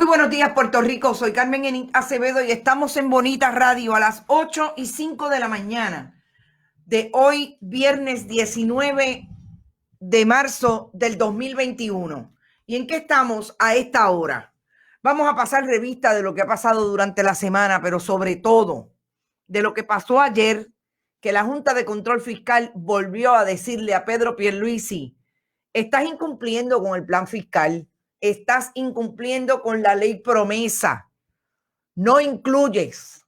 Muy buenos días, Puerto Rico. Soy Carmen Enit Acevedo y estamos en Bonita Radio a las 8:05 de la mañana de hoy, viernes 19 de marzo del 2021. ¿Y en qué estamos a esta hora? Vamos a pasar revista de lo que ha pasado durante la semana, pero sobre todo de lo que pasó ayer, que la Junta de Control Fiscal volvió a decirle a Pedro Pierluisi: estás incumpliendo con el plan fiscal, estás incumpliendo con la ley promesa, no incluyes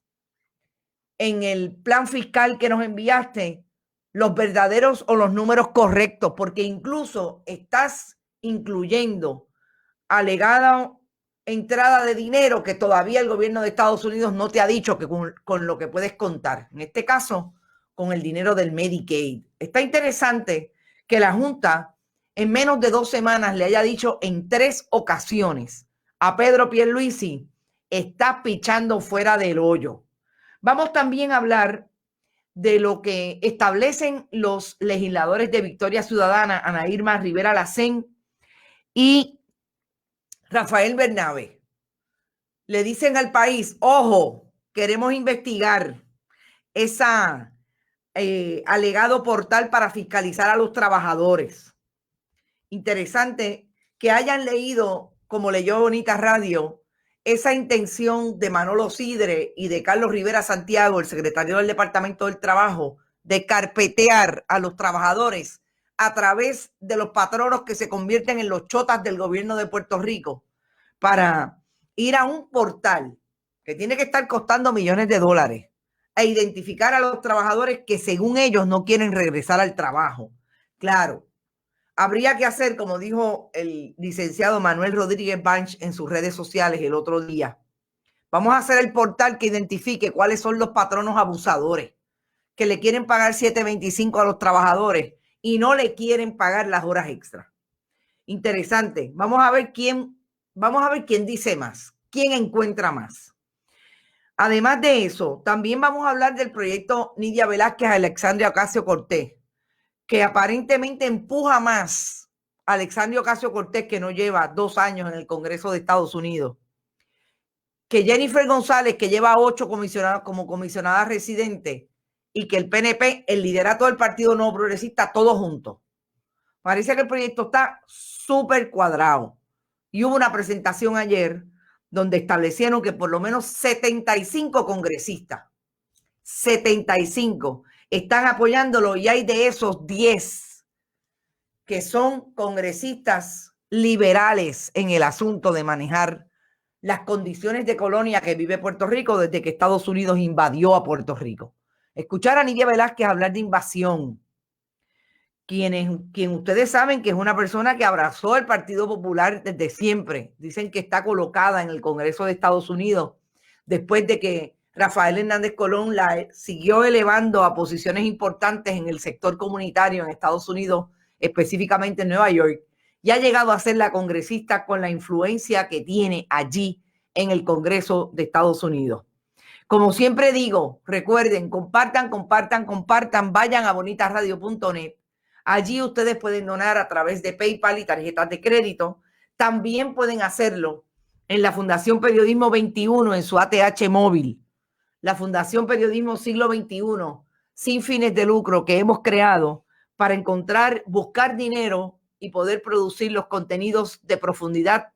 en el plan fiscal que nos enviaste los verdaderos o los números correctos, porque incluso estás incluyendo alegada entrada de dinero que todavía el gobierno de Estados Unidos no te ha dicho que con lo que puedes contar. En este caso, con el dinero del Medicaid. Está interesante que la Junta en menos de 2 semanas le haya dicho en 3 ocasiones a Pedro Pierluisi: está pichando fuera del hoyo. Vamos también a hablar de lo que establecen los legisladores de Victoria Ciudadana, Ana Irma Rivera Lacén y Rafael Bernabe. Le dicen al país: ojo, queremos investigar esa alegado portal para fiscalizar a los trabajadores. Interesante que hayan leído, como leyó Bonita Radio, esa intención de Manolo Sidre y de Carlos Rivera Santiago, el secretario del Departamento del Trabajo, de carpetear a los trabajadores a través de los patronos que se convierten en los chotas del gobierno de Puerto Rico, para ir a un portal que tiene que estar costando millones de dólares e identificar a los trabajadores que según ellos no quieren regresar al trabajo. Claro, habría que hacer, como dijo el licenciado Manuel Rodríguez Banch en sus redes sociales el otro día, vamos a hacer el portal que identifique cuáles son los patronos abusadores que le quieren pagar 7.25 a los trabajadores y no le quieren pagar las horas extras. Interesante. Vamos a ver quién dice más, quién encuentra más. Además de eso, también vamos a hablar del proyecto Nidia Velázquez Alexandria Ocasio-Cortez, que aparentemente empuja más a Alexandria Ocasio-Cortez, que no lleva 2 años en el Congreso de Estados Unidos, que Jennifer González, que lleva 8 como comisionada residente, y que el PNP, el liderato del Partido Nuevo Progresista, todos juntos. Parece que el proyecto está súper cuadrado. Y hubo una presentación ayer donde establecieron que por lo menos 75 congresistas, 75, están apoyándolo, y hay de esos 10 que son congresistas liberales en el asunto de manejar las condiciones de colonia que vive Puerto Rico desde que Estados Unidos invadió a Puerto Rico. Escuchar a Nidia Velázquez hablar de invasión, quien ustedes saben que es una persona que abrazó el Partido Popular desde siempre. Dicen que está colocada en el Congreso de Estados Unidos después de que Rafael Hernández Colón la siguió elevando a posiciones importantes en el sector comunitario en Estados Unidos, específicamente en Nueva York, y ha llegado a ser la congresista con la influencia que tiene allí en el Congreso de Estados Unidos. Como siempre digo, recuerden, compartan, vayan a bonitasradio.net. Allí ustedes pueden donar a través de PayPal y tarjetas de crédito. También pueden hacerlo en la Fundación Periodismo 21 en su ATH móvil. La Fundación Periodismo Siglo XXI, sin fines de lucro, que hemos creado para buscar dinero y poder producir los contenidos de profundidad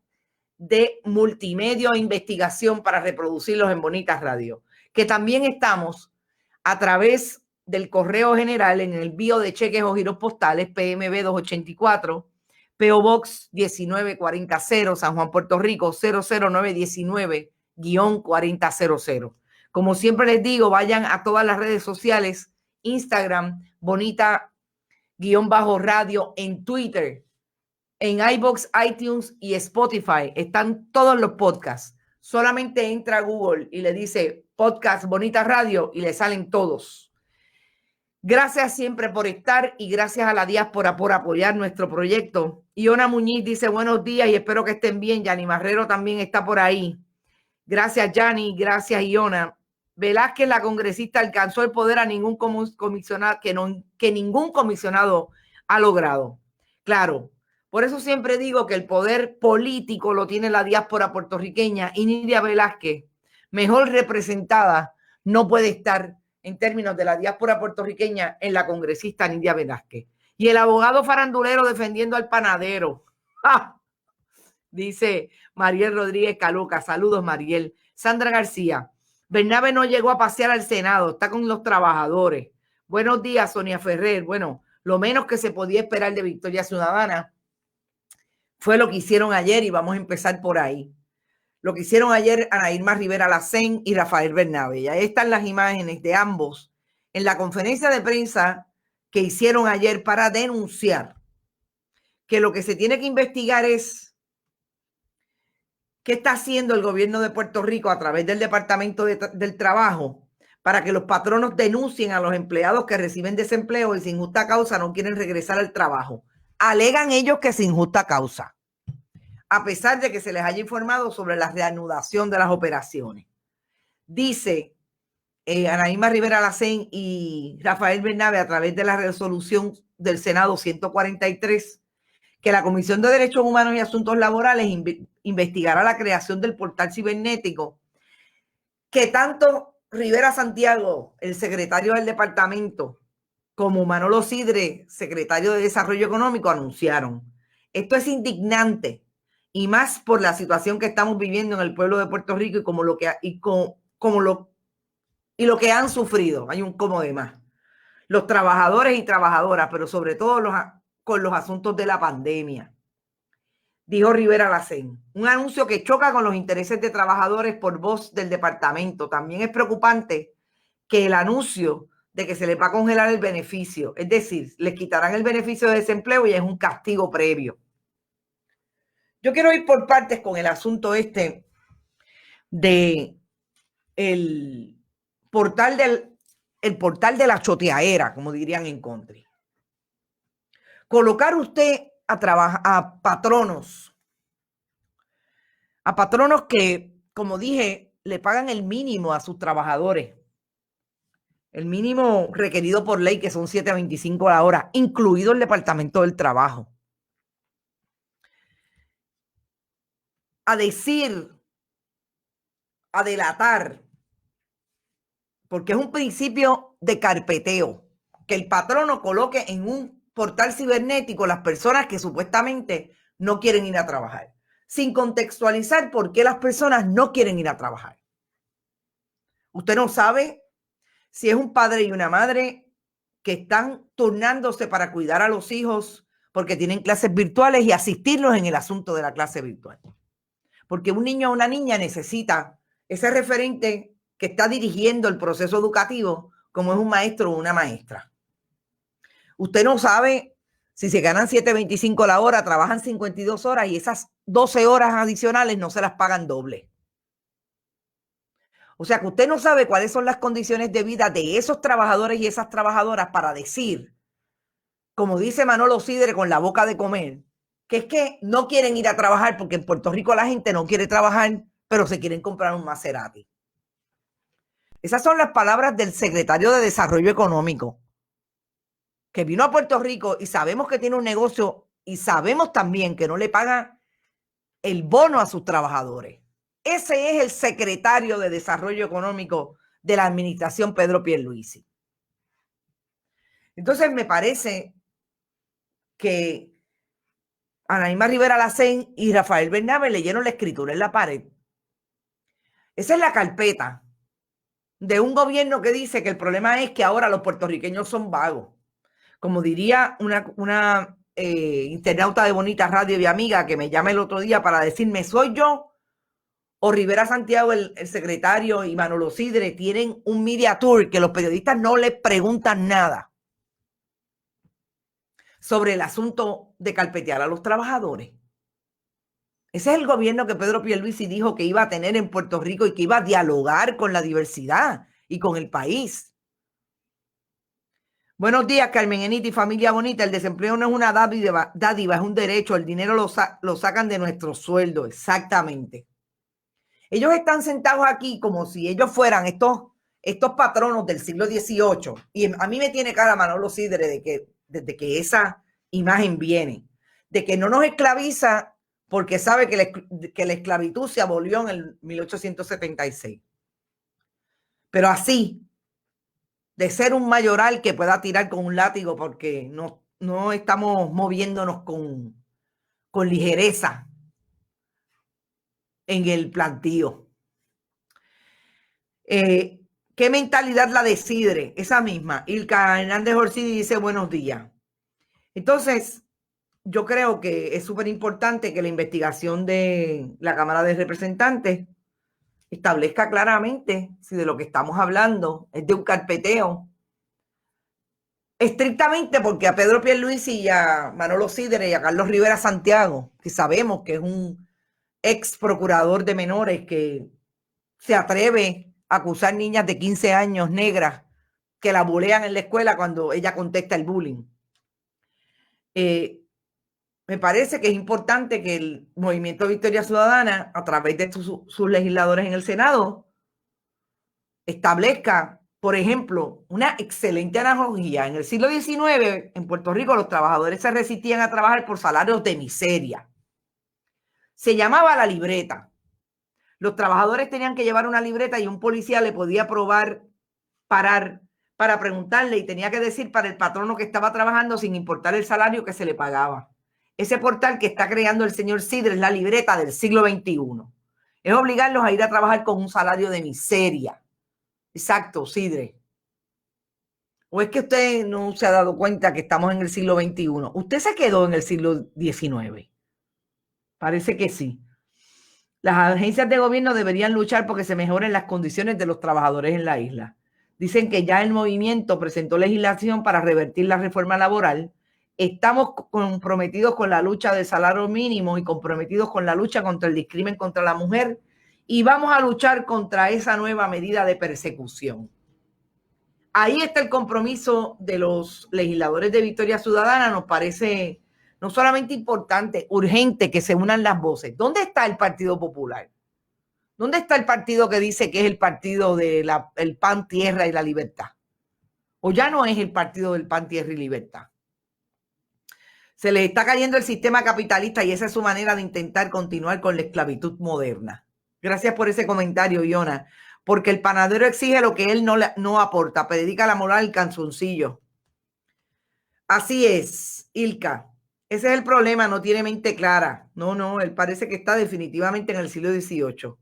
de multimedia e investigación para reproducirlos en Bonitas Radio. Que también estamos a través del correo general en el envío de cheques o giros postales PMB 284, PO Box 19400, San Juan, Puerto Rico 00919-4000. Como siempre les digo, vayan a todas las redes sociales, Instagram, Bonita-Radio, en Twitter, en iVoox, iTunes y Spotify. Están todos los podcasts. Solamente entra a Google y le dice podcast Bonita Radio y le salen todos. Gracias siempre por estar y gracias a la diáspora por apoyar nuestro proyecto. Iona Muñiz dice buenos días y espero que estén bien. Yani Marrero también está por ahí. Gracias, Yani. Gracias, Iona. Velázquez, la congresista, alcanzó el poder a ningún comisionado, que ningún comisionado ha logrado. Claro, Por eso siempre digo que el poder político lo tiene la diáspora puertorriqueña y Nidia Velázquez, mejor representada, no puede estar en términos de la diáspora puertorriqueña en la congresista Nidia Velázquez. Y el abogado farandulero defendiendo al panadero. ¡Ah! Dice Mariel Rodríguez Caluca. Saludos, Mariel. Sandra García. Bernabe no llegó a pasear al Senado, está con los trabajadores. Buenos días, Sonia Ferrer. Bueno, lo menos que se podía esperar de Victoria Ciudadana fue lo que hicieron ayer y vamos a empezar por ahí. Lo que hicieron ayer Ana Irma Rivera Lacén y Rafael Bernabe. Y ahí están las imágenes de ambos en la conferencia de prensa que hicieron ayer para denunciar que lo que se tiene que investigar es qué está haciendo el gobierno de Puerto Rico a través del Departamento del Trabajo para que los patronos denuncien a los empleados que reciben desempleo y sin justa causa no quieren regresar al trabajo. Alegan ellos que sin justa causa, a pesar de que se les haya informado sobre la reanudación de las operaciones. Dice Ana Irma Rivera Lacén y Rafael Bernabe a través de la resolución del Senado 143 que la Comisión de Derechos Humanos y Asuntos Laborales investigará la creación del portal cibernético que tanto Rivera Santiago, el secretario del departamento, como Manolo Sidre, secretario de Desarrollo Económico, anunciaron. Esto es indignante y más por la situación que estamos viviendo en el pueblo de Puerto Rico y lo que han sufrido. Hay un como de más. Los trabajadores y trabajadoras, pero sobre todo con los asuntos de la pandemia. Dijo Rivera Lacén. Un anuncio que choca con los intereses de trabajadores por voz del departamento. También es preocupante que el anuncio de que se les va a congelar el beneficio, es decir, les quitarán el beneficio de desempleo y es un castigo previo. Yo quiero ir por partes con el asunto este de el portal de la choteadera, como dirían en country. Colocar usted a patronos que, como dije, le pagan el mínimo a sus trabajadores, el mínimo requerido por ley, que son $7.25 la hora, incluido el Departamento del Trabajo. A decir, a delatar, porque es un principio de carpeteo, que el patrono coloque en un portal cibernético las personas que supuestamente no quieren ir a trabajar, sin contextualizar por qué las personas no quieren ir a trabajar. Usted no sabe si es un padre y una madre que están turnándose para cuidar a los hijos porque tienen clases virtuales y asistirlos en el asunto de la clase virtual. Porque un niño o una niña necesita ese referente que está dirigiendo el proceso educativo, como es un maestro o una maestra. Usted no sabe si se ganan $7.25 la hora, trabajan 52 horas y esas 12 horas adicionales no se las pagan doble. O sea que usted no sabe cuáles son las condiciones de vida de esos trabajadores y esas trabajadoras para decir, como dice Manolo Sidre con la boca de comer, que es que no quieren ir a trabajar porque en Puerto Rico la gente no quiere trabajar, pero se quieren comprar un Maserati. Esas son las palabras del secretario de Desarrollo Económico, que vino a Puerto Rico y sabemos que tiene un negocio y sabemos también que no le paga el bono a sus trabajadores. Ese es el secretario de Desarrollo Económico de la administración Pedro Pierluisi. Entonces me parece que Ana Irma Rivera Lacén y Rafael Bernabe leyeron la escritura en la pared. Esa es la carpeta de un gobierno que dice que el problema es que ahora los puertorriqueños son vagos. Como diría una internauta de Bonita Radio y amiga que me llama el otro día para decirme, ¿soy yo o Rivera Santiago, el secretario, y Manolo Sidre tienen un media tour que los periodistas no les preguntan nada sobre el asunto de carpetear a los trabajadores? Ese es el gobierno que Pedro Pierluisi dijo que iba a tener en Puerto Rico y que iba a dialogar con la diversidad y con el país. Buenos días, Carmen Enita y familia bonita. El desempleo no es una dádiva, es un derecho. El dinero lo sacan de nuestro sueldo. Exactamente. Ellos están sentados aquí como si ellos fueran estos patronos del siglo XVIII. Y a mí me tiene cara Manolo Sidre desde que esa imagen viene. de que no nos esclaviza porque sabe que la esclavitud se abolió en el 1876. Pero así, de ser un mayoral que pueda tirar con un látigo porque no estamos moviéndonos con ligereza en el plantío. ¿Qué mentalidad la de Sidre? Esa misma. Ilka Hernández Orsini dice buenos días. Entonces, yo creo que es súper importante que la investigación de la Cámara de Representantes establezca claramente si de lo que estamos hablando es de un carpeteo. Estrictamente porque a Pedro Pierluisi y a Manolo Sidre y a Carlos Rivera Santiago, que sabemos que es un ex procurador de menores que se atreve a acusar niñas de 15 años negras que la bulean en la escuela cuando ella contesta el bullying. Me parece que es importante que el Movimiento Victoria Ciudadana, a través de sus legisladores en el Senado, establezca, por ejemplo, una excelente analogía. En el siglo XIX, en Puerto Rico, los trabajadores se resistían a trabajar por salarios de miseria. Se llamaba la libreta. Los trabajadores tenían que llevar una libreta y un policía le podía parar para preguntarle y tenía que decir para el patrono que estaba trabajando sin importar el salario que se le pagaba. Ese portal que está creando el señor Sidre es la libreta del siglo XXI. Es obligarlos a ir a trabajar con un salario de miseria. Exacto, Sidre. ¿O es que usted no se ha dado cuenta que estamos en el siglo XXI? Usted se quedó en el siglo XIX. Parece que sí. Las agencias de gobierno deberían luchar porque se mejoren las condiciones de los trabajadores en la isla. Dicen que ya el movimiento presentó legislación para revertir la reforma laboral. Estamos comprometidos con la lucha del salario mínimo y comprometidos con la lucha contra el discrimen contra la mujer y vamos a luchar contra esa nueva medida de persecución. Ahí está el compromiso de los legisladores de Victoria Ciudadana. Nos parece no solamente importante, urgente que se unan las voces. ¿Dónde está el Partido Popular? ¿Dónde está el partido que dice que es el partido del pan, tierra y la libertad? ¿O ya no es el partido del pan, tierra y libertad? Se les está cayendo el sistema capitalista y esa es su manera de intentar continuar con la esclavitud moderna. Gracias por ese comentario, Iona. Porque el panadero exige lo que él no aporta. Predica la moral al canzoncillo. Así es, Ilka. Ese es el problema, no tiene mente clara. No, él parece que está definitivamente en el siglo XVIII.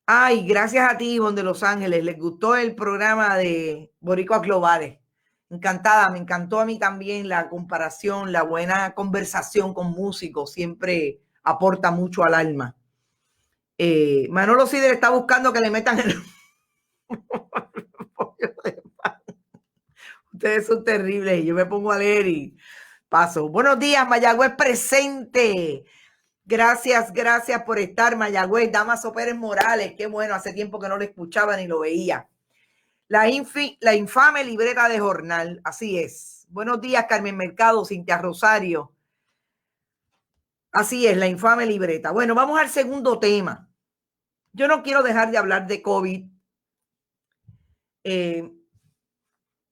Ay, gracias a ti, Ivonne de Los Ángeles. ¿Les gustó el programa de Boricuas Globales? Encantada, me encantó a mí también la comparación, la buena conversación con músicos. Siempre aporta mucho al alma. Manolo Sidre está buscando que le metan el pollo de pan. Ustedes son terribles y yo me pongo a leer y paso. Buenos días, Mayagüez presente. Gracias por estar, Mayagüez. Damaso Pérez Morales, qué bueno, hace tiempo que no lo escuchaba ni lo veía. La infame libreta de jornal, así es. Buenos días, Carmen Mercado, Cintia Rosario. Así es, la infame libreta. Bueno, vamos al segundo tema. Yo no quiero dejar de hablar de COVID.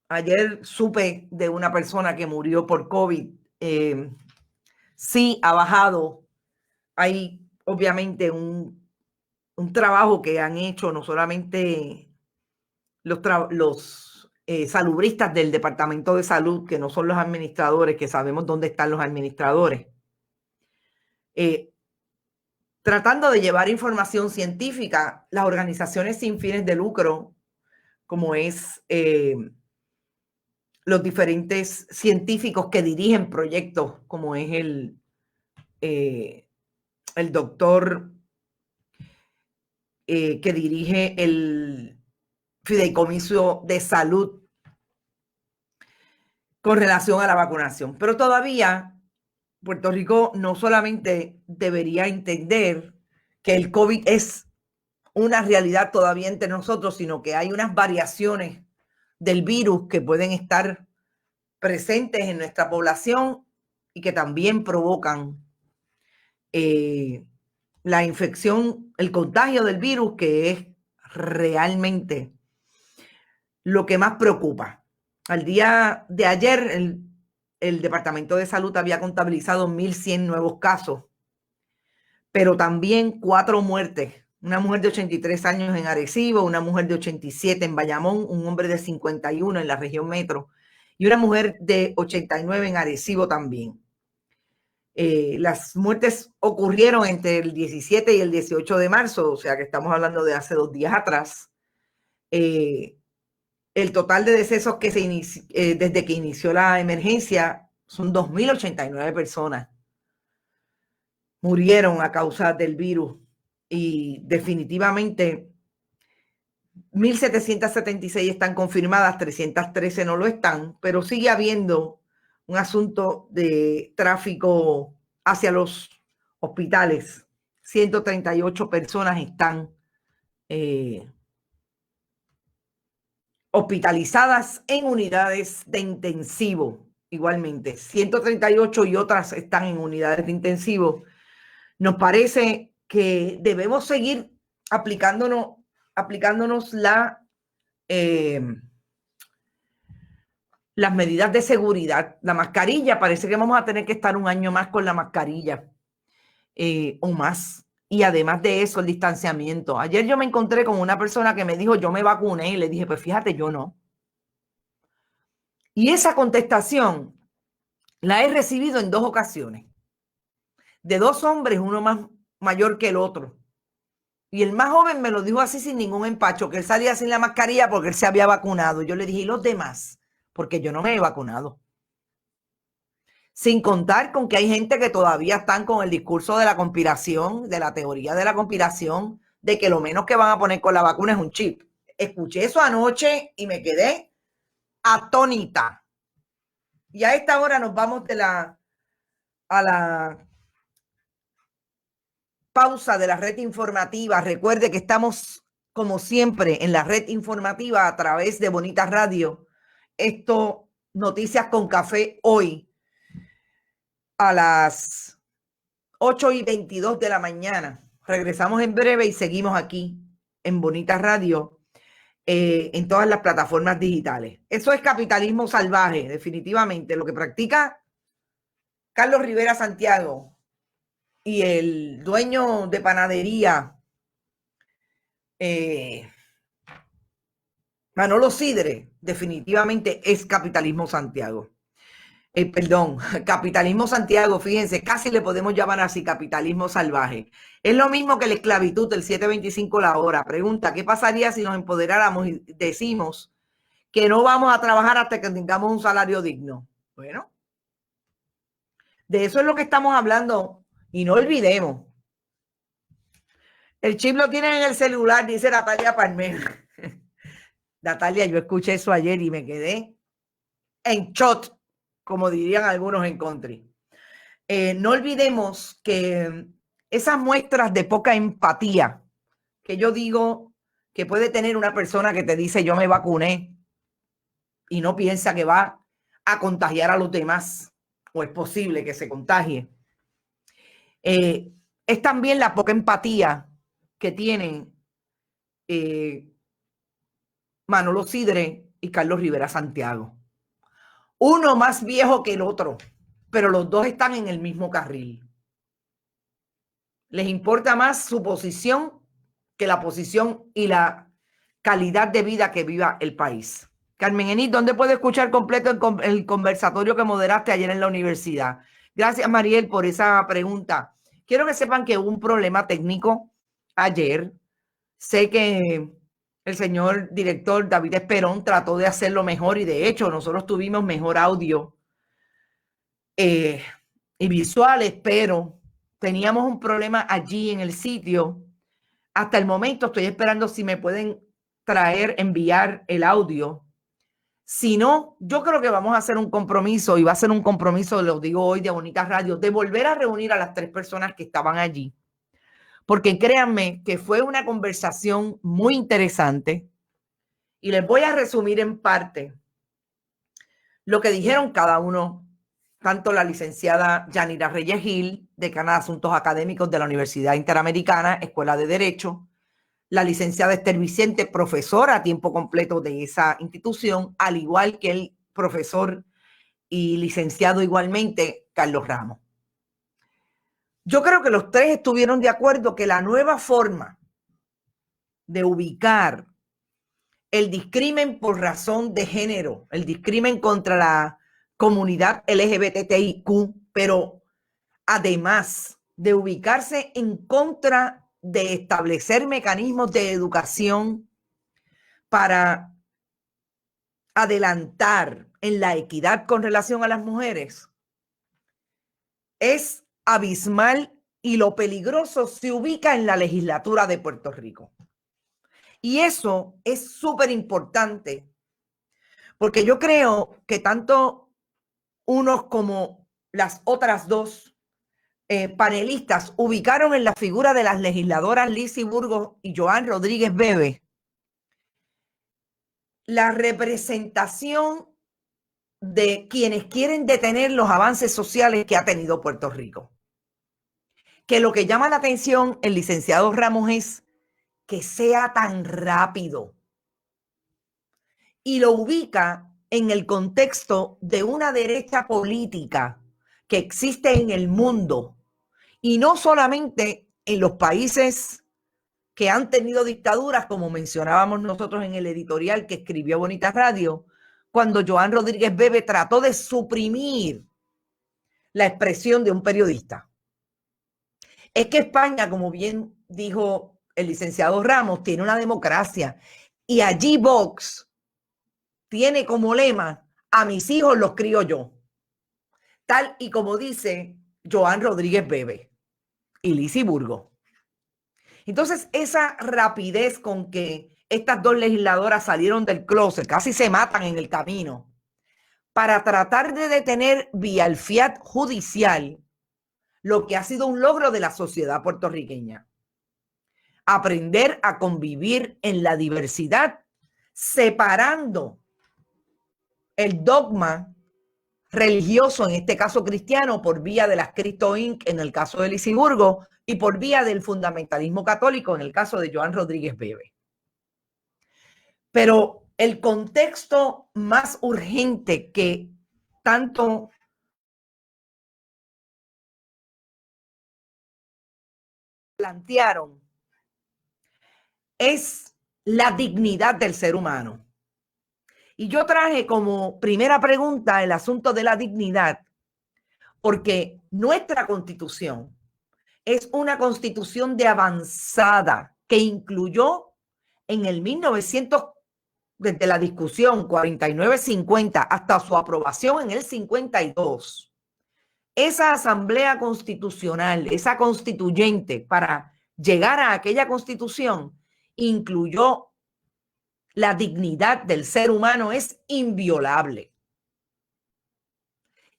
Ayer supe de una persona que murió por COVID. Sí, ha bajado. Hay obviamente un trabajo que han hecho no solamente los salubristas del Departamento de Salud, que no son los administradores, que sabemos dónde están los administradores, tratando de llevar información científica, las organizaciones sin fines de lucro, como es los diferentes científicos que dirigen proyectos, como es el doctor que dirige el Fideicomiso de Salud con relación a la vacunación. Pero todavía Puerto Rico no solamente debería entender que el COVID es una realidad todavía entre nosotros, sino que hay unas variaciones del virus que pueden estar presentes en nuestra población y que también provocan la infección, el contagio del virus, que es realmente lo que más preocupa. Al día de ayer, el Departamento de Salud había contabilizado 1.100 nuevos casos, pero también 4 muertes. Una mujer de 83 años en Arecibo, una mujer de 87 en Bayamón, un hombre de 51 en la región metro y una mujer de 89 en Arecibo también. Las muertes ocurrieron entre el 17 y el 18 de marzo, o sea que estamos hablando de hace 2 días atrás. El total de decesos que desde que inició la emergencia son 2.089 personas. Murieron a causa del virus y definitivamente 1.776 están confirmadas, 313 no lo están, pero sigue habiendo un asunto de tráfico hacia los hospitales. 138 personas están hospitalizadas en unidades de intensivo. Igualmente, 138 y otras están en unidades de intensivo. Nos parece que debemos seguir aplicándonos las medidas de seguridad. La mascarilla, parece que vamos a tener que estar un año más con la mascarilla o más. Y además de eso, el distanciamiento. Ayer yo me encontré con una persona que me dijo, yo me vacuné, y le dije, pues fíjate, yo no. Y esa contestación la he recibido en 2 ocasiones, de 2 hombres, uno más mayor que el otro. Y el más joven me lo dijo así sin ningún empacho, que él salía sin la mascarilla porque él se había vacunado. Yo le dije, ¿y los demás? Porque yo no me he vacunado. Sin contar con que hay gente que todavía están con el discurso de la conspiración, de la teoría de la conspiración, de que lo menos que van a poner con la vacuna es un chip. Escuché eso anoche y me quedé atónita. Y a esta hora nos vamos a la pausa de la red informativa. Recuerde que estamos, como siempre, en la red informativa a través de Bonita Radio. Esto, Noticias con Café, hoy a las 8:22 de la mañana. Regresamos en breve y seguimos aquí en Bonita Radio, en todas las plataformas digitales. Eso es capitalismo salvaje, definitivamente. Lo que practica Carlos Rivera Santiago y el dueño de panadería Manolo Sidre, definitivamente es capitalismo Santiago. Capitalismo Santiago, fíjense, casi le podemos llamar así, capitalismo salvaje. Es lo mismo que la esclavitud, el 7.25 la hora. Pregunta, ¿qué pasaría si nos empoderáramos y decimos que no vamos a trabajar hasta que tengamos un salario digno? Bueno, de eso es lo que estamos hablando y no olvidemos. El chip lo tienen en el celular, dice Natalia Palmer. Natalia, yo escuché eso ayer y me quedé en shot, como dirían algunos en country. No olvidemos que esas muestras de poca empatía que yo digo que puede tener una persona que te dice yo me vacuné y no piensa que va a contagiar a los demás o es posible que se contagie, es también la poca empatía que tienen Manolo Sidre y Carlos Rivera Santiago. Uno más viejo que el otro, pero los dos están en el mismo carril. Les importa más su posición que la posición y la calidad de vida que viva el país. Carmen Enid, ¿dónde puede escuchar completo el conversatorio que moderaste ayer en la universidad? Gracias, Mariel, por esa pregunta. Quiero que sepan que hubo un problema técnico ayer. Sé que el señor director David Esperón trató de hacerlo mejor y de hecho nosotros tuvimos mejor audio y visuales, pero teníamos un problema allí en el sitio. Hasta el momento estoy esperando si me pueden enviar el audio. Si no, yo creo que vamos a hacer un compromiso y va a ser un compromiso, lo digo hoy de Bonita Radio, de volver a reunir a las 3 personas que estaban allí. Porque créanme que fue una conversación muy interesante y les voy a resumir en parte lo que dijeron cada uno, tanto la licenciada Yanira Reyes Gil, decana de Asuntos Académicos de la Universidad Interamericana, Escuela de Derecho, la licenciada Esther Vicente, profesora a tiempo completo de esa institución, al igual que el profesor y licenciado igualmente Carlos Ramos. Yo creo que los tres estuvieron de acuerdo que la nueva forma de ubicar el discrimen por razón de género, el discrimen contra la comunidad LGBTIQ, pero además de ubicarse en contra de establecer mecanismos de educación para adelantar en la equidad con relación a las mujeres, es abismal y lo peligroso se ubica en la legislatura de Puerto Rico. Y eso es súper importante porque yo creo que tanto unos como las otras dos panelistas ubicaron en la figura de las legisladoras Lizy Burgos y Joan Rodríguez Bebe la representación de quienes quieren detener los avances sociales que ha tenido Puerto Rico. Que lo que llama la atención el licenciado Ramos es que sea tan rápido y lo ubica en el contexto de una derecha política que existe en el mundo y no solamente en los países que han tenido dictaduras, como mencionábamos nosotros en el editorial que escribió Bonita Radio, cuando Joan Rodríguez Bebe trató de suprimir la expresión de un periodista. Es que España, como bien dijo el licenciado Ramos, tiene una democracia y allí Vox tiene como lema: a mis hijos los crío yo, tal y como dice Joan Rodríguez Bebe y Lizy Burgos. Entonces, esa rapidez con que estas dos legisladoras salieron del closet, casi se matan en el camino, para tratar de detener vía el fiat judicial lo que ha sido un logro de la sociedad puertorriqueña. Aprender a convivir en la diversidad, separando el dogma religioso, en este caso cristiano, por vía de las Cristo Inc. en el caso de Lizy Burgos y por vía del fundamentalismo católico en el caso de Joan Rodríguez Bebe. Pero el contexto más urgente que tanto plantearon es la dignidad del ser humano. Y yo traje como primera pregunta el asunto de la dignidad, porque nuestra Constitución es una Constitución de avanzada que incluyó en el 1900, desde la discusión 49-50 hasta su aprobación en el 52, esa Asamblea Constitucional, esa constituyente, para llegar a aquella Constitución, incluyó la dignidad del ser humano, es inviolable.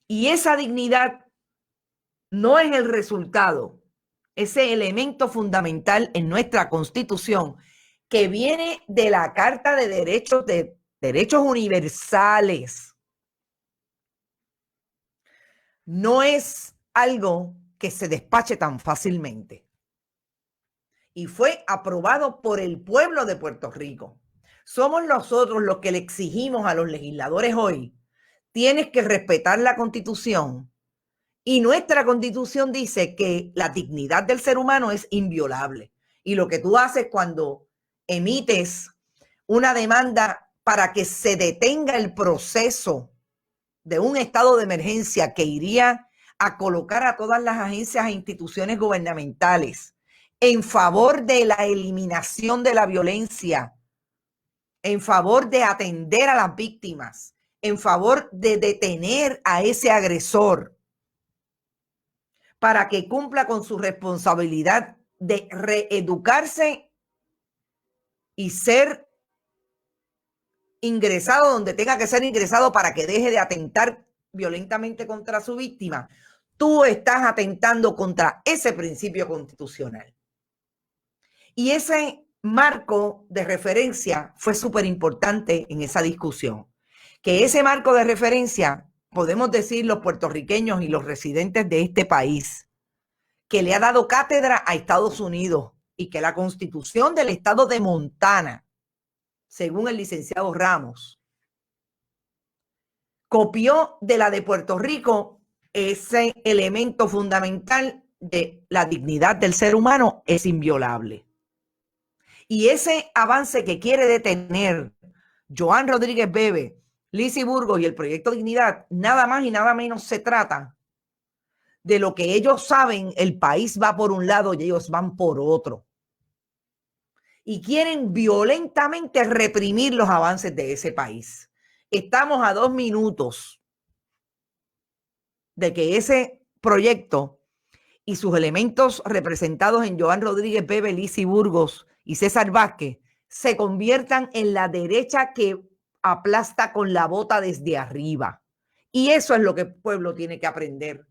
Y esa dignidad no es el resultado, ese elemento fundamental en nuestra Constitución, que viene de la Carta de Derechos Universales. No es algo que se despache tan fácilmente. Y fue aprobado por el pueblo de Puerto Rico. Somos nosotros los que le exigimos a los legisladores hoy: tienes que respetar la Constitución. Y nuestra Constitución dice que la dignidad del ser humano es inviolable. Y lo que tú haces cuando emites una demanda para que se detenga el proceso de un estado de emergencia que iría a colocar a todas las agencias e instituciones gubernamentales en favor de la eliminación de la violencia, en favor de atender a las víctimas, en favor de detener a ese agresor para que cumpla con su responsabilidad de reeducarse y ser ingresado donde tenga que ser ingresado para que deje de atentar violentamente contra su víctima. Tú estás atentando contra ese principio constitucional. Y ese marco de referencia fue súper importante en esa discusión. Que ese marco de referencia, podemos decir los puertorriqueños y los residentes de este país, que le ha dado cátedra a Estados Unidos, y que la Constitución del estado de Montana, según el licenciado Ramos, copió de la de Puerto Rico ese elemento fundamental de la dignidad del ser humano es inviolable. Y ese avance que quiere detener Joan Rodríguez Bebe, Lizy Burgos y el Proyecto Dignidad, nada más y nada menos se trata de lo que ellos saben, el país va por un lado y ellos van por otro. Y quieren violentamente reprimir los avances de ese país. Estamos a 2 minutos de que ese proyecto y sus elementos representados en Joan Rodríguez Bebe, Lizy Burgos y César Vázquez se conviertan en la derecha que aplasta con la bota desde arriba. Y eso es lo que el pueblo tiene que aprender,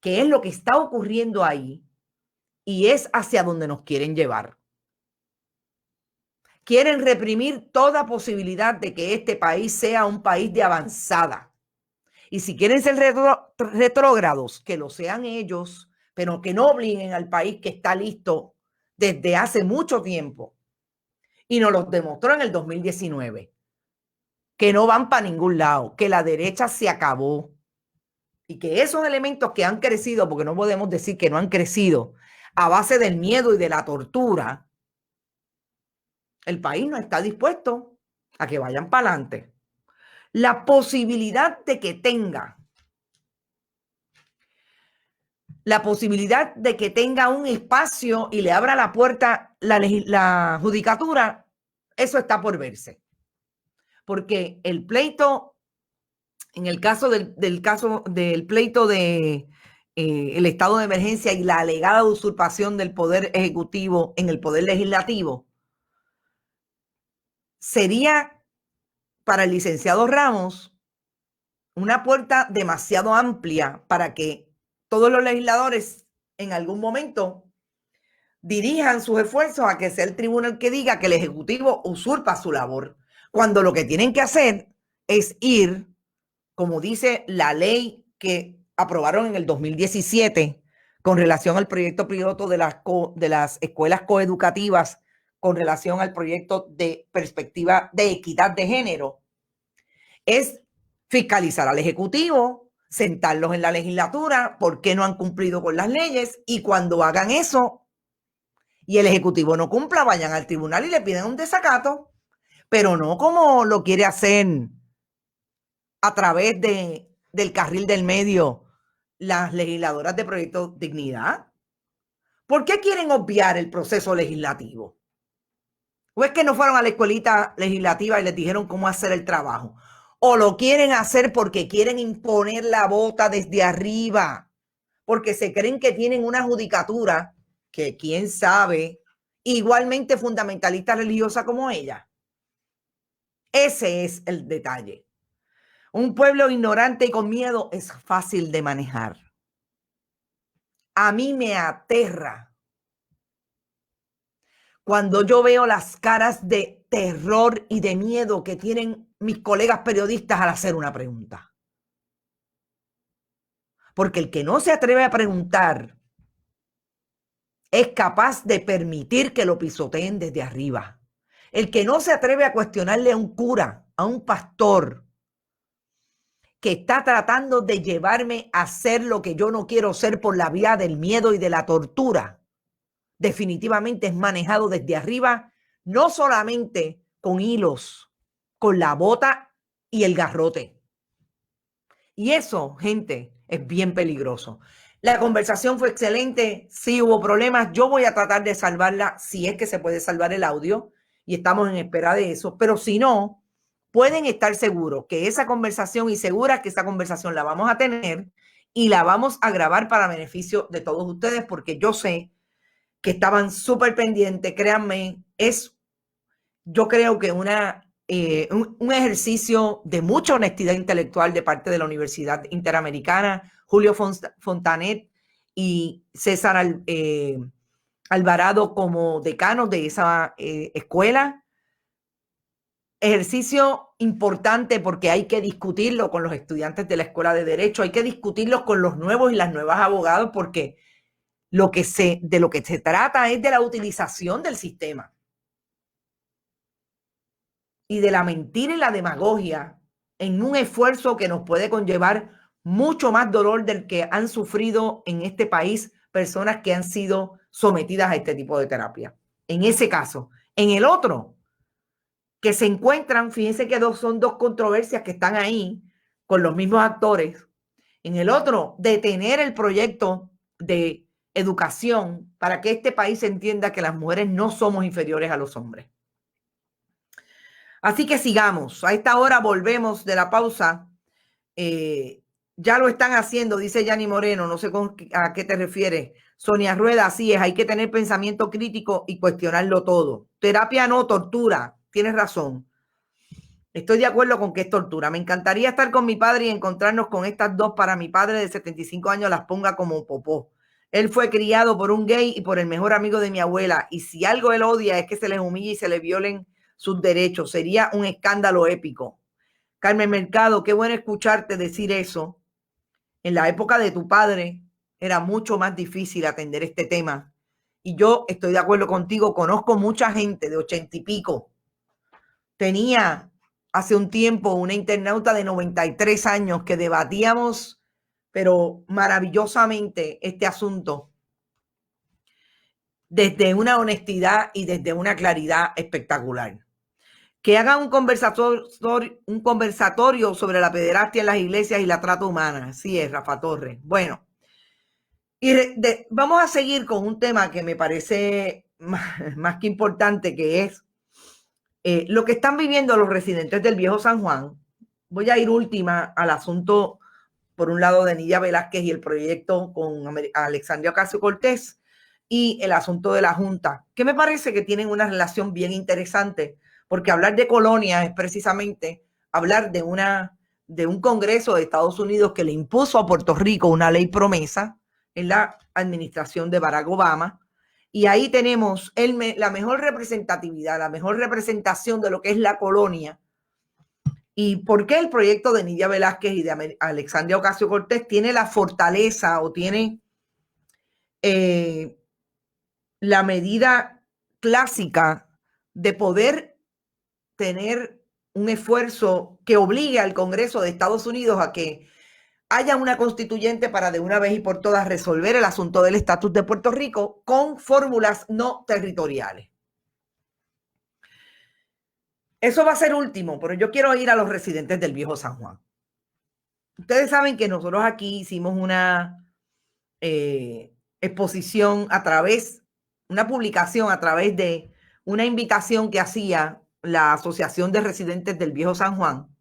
que es lo que está ocurriendo ahí y es hacia donde nos quieren llevar. Quieren reprimir toda posibilidad de que este país sea un país de avanzada. Y si quieren ser retrógrados, que lo sean ellos, pero que no obliguen al país que está listo desde hace mucho tiempo. Y nos lo demostró en el 2019, que no van para ningún lado, que la derecha se acabó y que esos elementos que han crecido, porque no podemos decir que no han crecido, a base del miedo y de la tortura, el país no está dispuesto a que vayan para adelante. La posibilidad de que tenga un espacio y le abra la puerta la judicatura, eso está por verse. Porque el pleito, en el caso del pleito de el estado de emergencia y la alegada usurpación del poder ejecutivo en el poder legislativo, sería para el licenciado Ramos una puerta demasiado amplia para que todos los legisladores en algún momento dirijan sus esfuerzos a que sea el tribunal que diga que el Ejecutivo usurpa su labor, cuando lo que tienen que hacer es ir, como dice la ley que aprobaron en el 2017 con relación al proyecto piloto de las escuelas coeducativas, con relación al proyecto de perspectiva de equidad de género, es fiscalizar al Ejecutivo, sentarlos en la legislatura, por qué no han cumplido con las leyes, y cuando hagan eso y el Ejecutivo no cumpla, vayan al tribunal y le piden un desacato, pero no como lo quiere hacer a través del carril del medio las legisladoras de Proyecto Dignidad. ¿Por qué quieren obviar el proceso legislativo? ¿O es que no fueron a la escuelita legislativa y les dijeron cómo hacer el trabajo? ¿O lo quieren hacer porque quieren imponer la bota desde arriba? Porque se creen que tienen una judicatura que, quién sabe, igualmente fundamentalista religiosa como ella. Ese es el detalle. Un pueblo ignorante y con miedo es fácil de manejar. A mí me aterra cuando yo veo las caras de terror y de miedo que tienen mis colegas periodistas al hacer una pregunta. Porque el que no se atreve a preguntar es capaz de permitir que lo pisoteen desde arriba. El que no se atreve a cuestionarle a un cura, a un pastor, que está tratando de llevarme a ser lo que yo no quiero ser por la vía del miedo y de la tortura, definitivamente es manejado desde arriba, no solamente con hilos, con la bota y el garrote. Y eso, gente, es bien peligroso. La conversación fue excelente, sí hubo problemas, yo voy a tratar de salvarla si es que se puede salvar el audio y estamos en espera de eso, pero si no, pueden estar seguros que esa conversación y seguras que esa conversación la vamos a tener y la vamos a grabar para beneficio de todos ustedes, porque yo sé que estaban súper pendientes, créanme, yo creo que un ejercicio de mucha honestidad intelectual de parte de la Universidad Interamericana, Julio Fontanet y César Alvarado como decanos de esa escuela. Ejercicio importante porque hay que discutirlo con los estudiantes de la Escuela de Derecho, hay que discutirlo con los nuevos y las nuevas abogados, porque de lo que se trata es de la utilización del sistema y de la mentira y la demagogia en un esfuerzo que nos puede conllevar mucho más dolor del que han sufrido en este país personas que han sido sometidas a este tipo de terapia. En ese caso. En el otro, que se encuentran, fíjense que son dos controversias que están ahí con los mismos actores. En el otro, detener el proyecto de educación para que este país entienda que las mujeres no somos inferiores a los hombres. Así que sigamos. A esta hora volvemos de la pausa. Ya lo están haciendo, dice Yanni Moreno. No sé a qué te refieres. Sonia Rueda, así es. Hay que tener pensamiento crítico y cuestionarlo todo. Terapia no, tortura. Tienes razón. Estoy de acuerdo con que es tortura. Me encantaría estar con mi padre y encontrarnos con estas dos para mi padre de 75 años las ponga como popó. Él fue criado por un gay y por el mejor amigo de mi abuela. Y si algo él odia es que se les humille y se les violen sus derechos. Sería un escándalo épico. Carmen Mercado, qué bueno escucharte decir eso. En la época de tu padre era mucho más difícil atender este tema. Y yo estoy de acuerdo contigo. Conozco mucha gente de 80 y pico. Tenía hace un tiempo una internauta de 93 años que debatíamos, pero maravillosamente, este asunto desde una honestidad y desde una claridad espectacular. Que hagan un conversatorio sobre la pederastia en las iglesias y la trata humana. Sí es, Rafa Torres. Bueno, y vamos a seguir con un tema que me parece más que importante, que es lo que están viviendo los residentes del Viejo San Juan. Voy a ir última al asunto, por un lado, de Nidia Velázquez y el proyecto con Alexandria Ocasio-Cortez y el asunto de la Junta, que me parece que tienen una relación bien interesante, porque hablar de colonia es precisamente hablar de un Congreso de Estados Unidos que le impuso a Puerto Rico una ley promesa en la administración de Barack Obama. Y ahí tenemos la mejor representatividad, la mejor representación de lo que es la colonia. ¿Y por qué el proyecto de Nidia Velázquez y de Alexandria Ocasio-Cortez tiene la fortaleza o tiene la medida clásica de poder tener un esfuerzo que obligue al Congreso de Estados Unidos a que haya una constituyente para de una vez y por todas resolver el asunto del estatus de Puerto Rico con fórmulas no territoriales? Eso va a ser último, pero yo quiero ir a los residentes del Viejo San Juan. Ustedes saben que nosotros aquí hicimos una exposición una publicación a través de una invitación que hacía la Asociación de Residentes del Viejo San Juan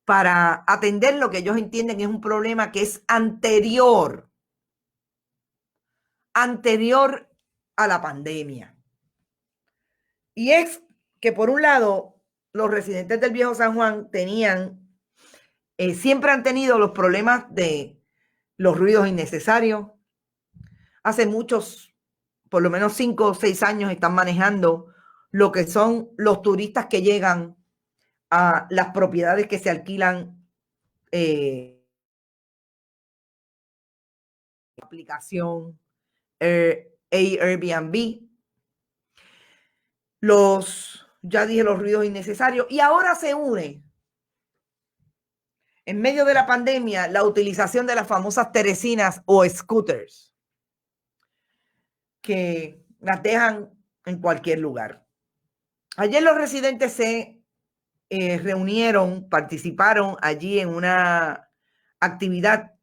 para atender lo que ellos entienden es un problema que es anterior a la pandemia. Y es que, por un lado, los residentes del Viejo San Juan siempre han tenido los problemas de los ruidos innecesarios. Hace muchos, por lo menos 5 o 6 años, están manejando lo que son los turistas que llegan a las propiedades que se alquilan aplicación Airbnb. Ya dije, los ruidos innecesarios. Y ahora se une, en medio de la pandemia, la utilización de las famosas teresinas o scooters, que las dejan en cualquier lugar. Ayer los residentes se reunieron, participaron allí en una actividad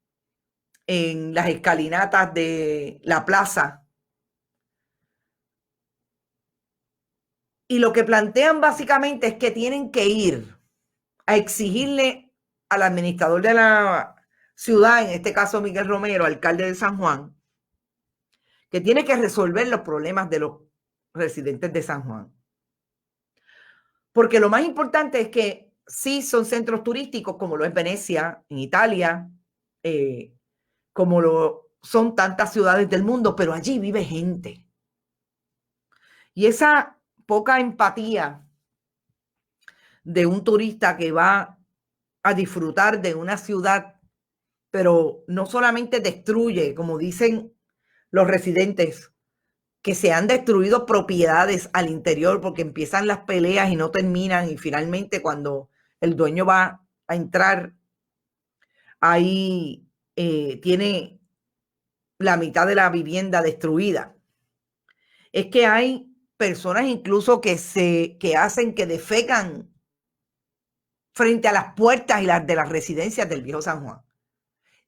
en las escalinatas de la plaza. Y lo que plantean básicamente es que tienen que ir a exigirle al administrador de la ciudad, en este caso Miguel Romero, alcalde de San Juan, que tiene que resolver los problemas de los residentes de San Juan. Porque lo más importante es que sí son centros turísticos, como lo es Venecia, en Italia, como lo son tantas ciudades del mundo, pero allí vive gente. Y esa poca empatía de un turista que va a disfrutar de una ciudad, pero no solamente destruye, como dicen los residentes, que se han destruido propiedades al interior porque empiezan las peleas y no terminan, y finalmente cuando el dueño va a entrar. Ahí tiene la mitad de la vivienda destruida. Es que hay personas incluso que hacen que defecan frente a las puertas y las de las residencias del Viejo San Juan.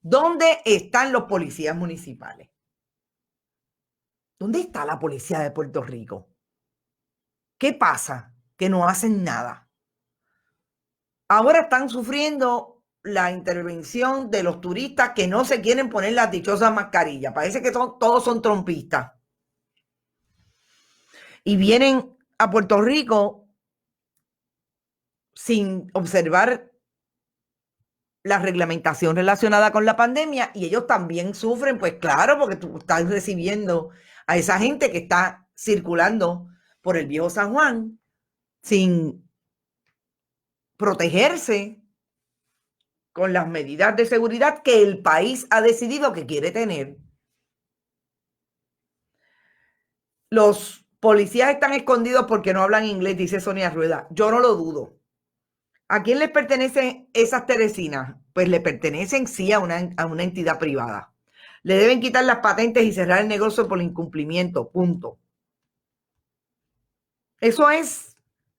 ¿Dónde están los policías municipales? ¿Dónde está la policía de Puerto Rico? ¿Qué pasa? Que no hacen nada. Ahora están sufriendo la intervención de los turistas que no se quieren poner las dichosas mascarillas. Parece que todos son trompistas. Y vienen a Puerto Rico sin observar la reglamentación relacionada con la pandemia, y ellos también sufren, pues claro, porque tú estás recibiendo a esa gente que está circulando por el Viejo San Juan sin protegerse con las medidas de seguridad que el país ha decidido que quiere tener. Los policías están escondidos porque no hablan inglés, dice Sonia Rueda. Yo no lo dudo. ¿A quién les pertenecen esas teresinas? Pues le pertenecen sí a una entidad privada. Le deben quitar las patentes y cerrar el negocio por incumplimiento, punto. Eso es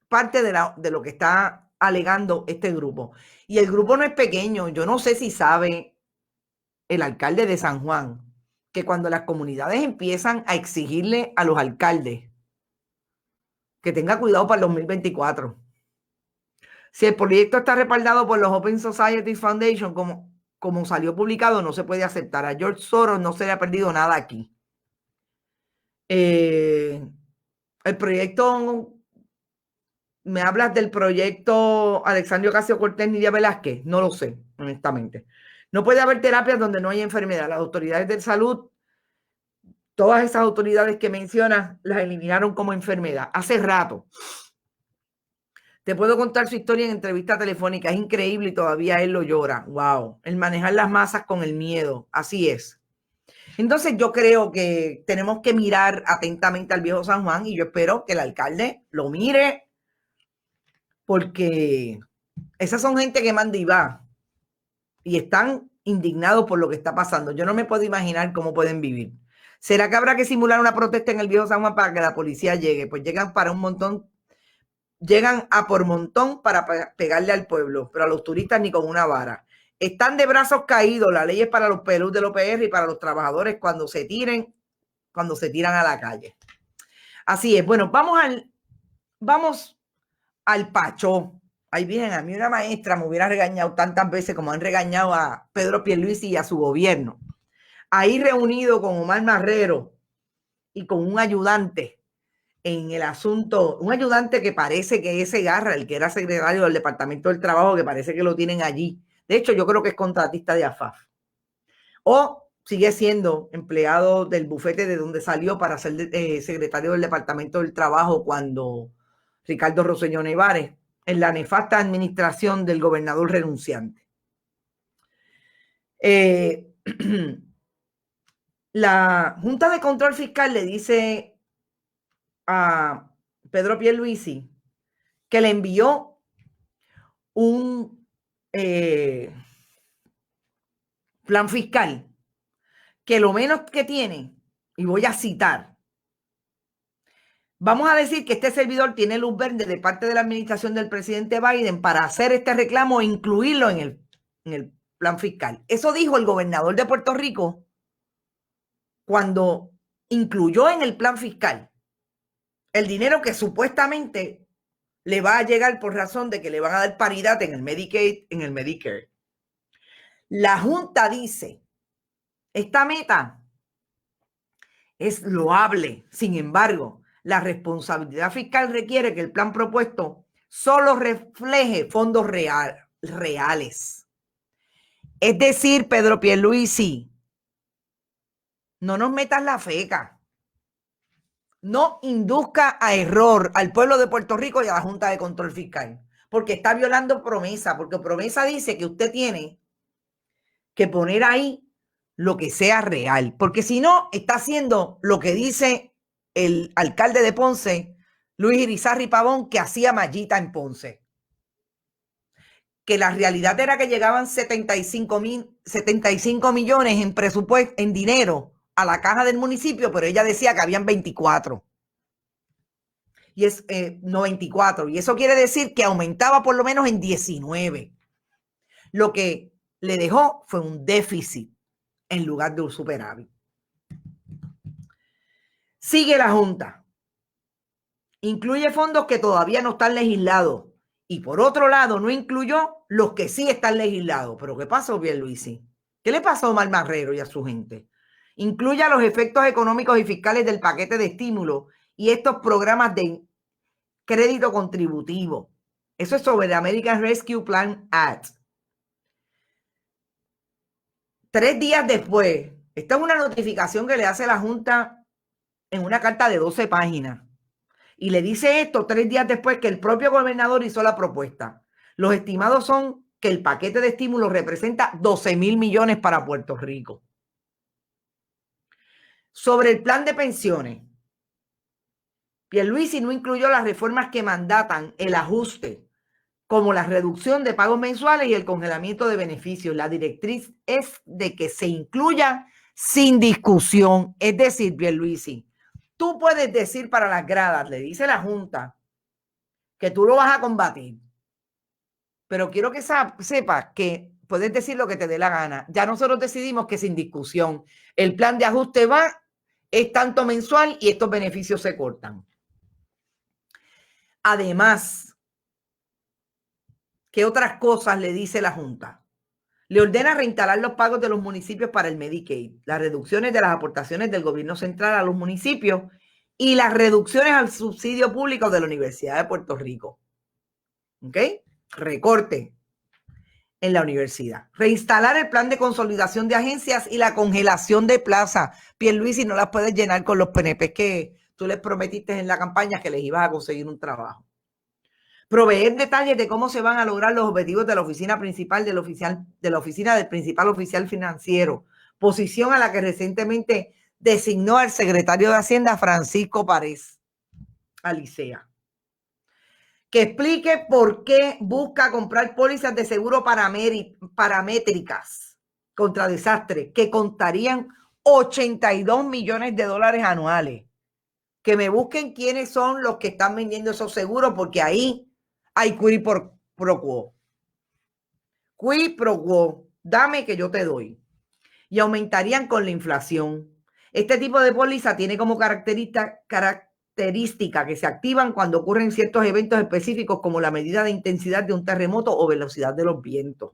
parte de lo que está alegando este grupo. Y el grupo no es pequeño. Yo no sé si sabe el alcalde de San Juan que cuando las comunidades empiezan a exigirle a los alcaldes que tenga cuidado para el 2024. Si el proyecto está respaldado por los Open Society Foundation, como salió publicado, no se puede aceptar. A George Soros no se le ha perdido nada aquí. El proyecto, ¿me hablas del proyecto Alexandria Ocasio-Cortez, Nidia Velázquez? No lo sé, honestamente. No puede haber terapias donde no hay enfermedad. Las autoridades de salud, todas esas autoridades que mencionas, las eliminaron como enfermedad hace rato. Te puedo contar su historia en entrevista telefónica. Es increíble y todavía él lo llora. Wow. El manejar las masas con el miedo. Así es. Entonces yo creo que tenemos que mirar atentamente al Viejo San Juan y yo espero que el alcalde lo mire, porque esas son gente que manda y va y están indignados por lo que está pasando. Yo no me puedo imaginar cómo pueden vivir. ¿Será que habrá que simular una protesta en el Viejo San Juan para que la policía llegue? Pues llegan a por montón para pegarle al pueblo, pero a los turistas ni con una vara. Están de brazos caídos. La ley es para los pelús del OPR y para los trabajadores cuando se tiran a la calle. Así es. Bueno, vamos al Pachó. Ahí vienen, a mí una maestra me hubiera regañado tantas veces como han regañado a Pedro Pierluisi y a su gobierno. Ahí reunido con Omar Marrero y con un ayudante en el asunto, un ayudante que parece que es Segarra, el que era secretario del Departamento del Trabajo, que parece que lo tienen allí. De hecho, yo creo que es contratista de AFAF. O sigue siendo empleado del bufete de donde salió para ser secretario del Departamento del Trabajo cuando Ricardo Rosselló Nevares, en la nefasta administración del gobernador renunciante. La Junta de Control Fiscal le dice a Pedro Pierluisi que le envió un plan fiscal que lo menos que tiene, y voy a citar, vamos a decir que este servidor tiene luz verde de parte de la administración del presidente Biden para hacer este reclamo e incluirlo en el plan fiscal. Eso dijo el gobernador de Puerto Rico cuando incluyó en el plan fiscal el dinero que supuestamente le va a llegar por razón de que le van a dar paridad en el Medicaid, en el Medicare. La Junta dice, esta meta es loable. Sin embargo, la responsabilidad fiscal requiere que el plan propuesto solo refleje fondos reales. Es decir, Pedro Pierluisi, no nos metas la feca. No induzca a error al pueblo de Puerto Rico y a la Junta de Control Fiscal, porque está violando promesa, porque promesa dice que usted tiene que poner ahí lo que sea real, porque si no, está haciendo lo que dice el alcalde de Ponce, Luis Irizarry Pavón, que hacía mallita en Ponce. que la realidad era que llegaban 75 millones en presupuesto, en dinero, a la caja del municipio, pero ella decía que habían 24. Y es no 24. Y eso quiere decir que aumentaba por lo menos en 19. Lo que le dejó fue un déficit en lugar de un superávit. Sigue la Junta. Incluye fondos que todavía no están legislados. Y por otro lado, no incluyó los que sí están legislados. ¿Pero qué pasó, Pierluisi? ¿Qué le pasó a Omar Marrero y a su gente? Incluya los efectos económicos y fiscales del paquete de estímulo y estos programas de crédito contributivo. Eso es sobre el American Rescue Plan Act. 3 días después, esta es una notificación que le hace la Junta en una carta de 12 páginas. Y le dice esto 3 días después que el propio gobernador hizo la propuesta. Los estimados son que el paquete de estímulos representa 12,000 millones para Puerto Rico. Sobre el plan de pensiones, Pierluisi no incluyó las reformas que mandatan el ajuste, como la reducción de pagos mensuales y el congelamiento de beneficios. La directriz es de que se incluya sin discusión. Es decir, Pierluisi, tú puedes decir para las gradas, le dice la Junta, que tú lo vas a combatir. Pero quiero que sepas que puedes decir lo que te dé la gana. Ya nosotros decidimos que sin discusión el plan de ajuste va, es tanto mensual y estos beneficios se cortan. Además, ¿qué otras cosas le dice la Junta? Le ordena reinstalar los pagos de los municipios para el Medicaid, las reducciones de las aportaciones del gobierno central a los municipios y las reducciones al subsidio público de la Universidad de Puerto Rico. ¿Ok? Recorte en la universidad. Reinstalar el plan de consolidación de agencias y la congelación de plazas. Pierluisi, no las puedes llenar con los PNP que tú les prometiste en la campaña que les ibas a conseguir un trabajo. Proveer detalles de cómo se van a lograr los objetivos de la oficina principal de la oficina del principal oficial financiero, posición a la que recientemente designó al secretario de Hacienda Francisco Párez Alicea. Que explique por qué busca comprar pólizas de seguro paramétricas contra desastres que contarían 82 millones de dólares anuales. Que me busquen quiénes son los que están vendiendo esos seguros, porque ahí hay quid pro quo. Quid pro quo. Dame que yo te doy. Y aumentarían con la inflación. Este tipo de póliza tiene como característica que se activan cuando ocurren ciertos eventos específicos como la medida de intensidad de un terremoto o velocidad de los vientos.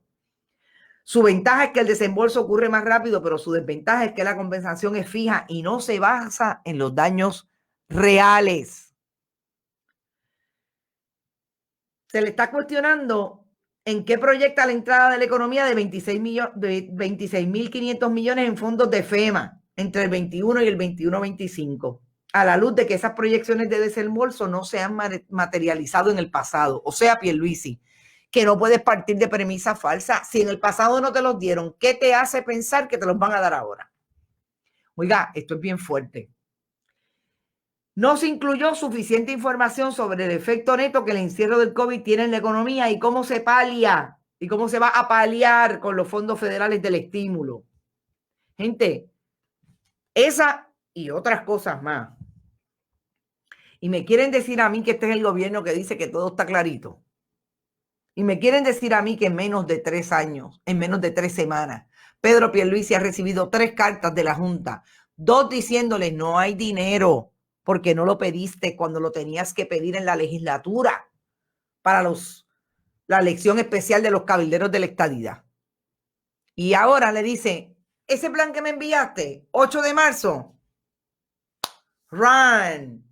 Su ventaja es que el desembolso ocurre más rápido, pero su desventaja es que la compensación es fija y no se basa en los daños reales. Se le está cuestionando en qué proyecta la entrada de la economía de 26.500 millones en fondos de FEMA entre el 21 y el 21-25. A la luz de que esas proyecciones de desembolso no se han materializado en el pasado. O sea, Pierluisi, que no puedes partir de premisas falsas. Si en el pasado no te los dieron, ¿qué te hace pensar que te los van a dar ahora? Oiga, esto es bien fuerte. No se incluyó suficiente información sobre el efecto neto que el encierro del COVID tiene en la economía y cómo se palia y cómo se va a paliar con los fondos federales del estímulo. Gente, esa y otras cosas más. Y me quieren decir a mí que este es el gobierno que dice que todo está clarito. Y me quieren decir a mí que en menos de 3 años, en menos de 3 semanas, Pedro Pierluisi ha recibido 3 cartas de la Junta, 2 diciéndoles no hay dinero porque no lo pediste cuando lo tenías que pedir en la legislatura para la elección especial de los cabilderos de la estadidad. Y ahora le dice, ese plan que me enviaste, 8 de marzo, run,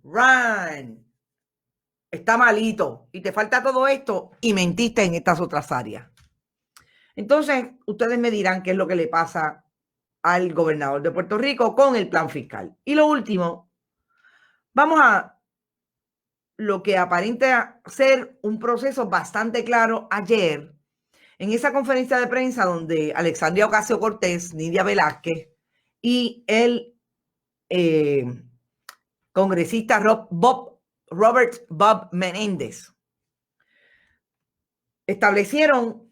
está malito y te falta todo esto y mentiste en estas otras áreas. Entonces, ustedes me dirán qué es lo que le pasa al gobernador de Puerto Rico con el plan fiscal. Y lo último, vamos a lo que aparenta ser un proceso bastante claro ayer en esa conferencia de prensa donde Alexandria Ocasio-Cortez, Nidia Velázquez y el congresista Robert Bob Menéndez establecieron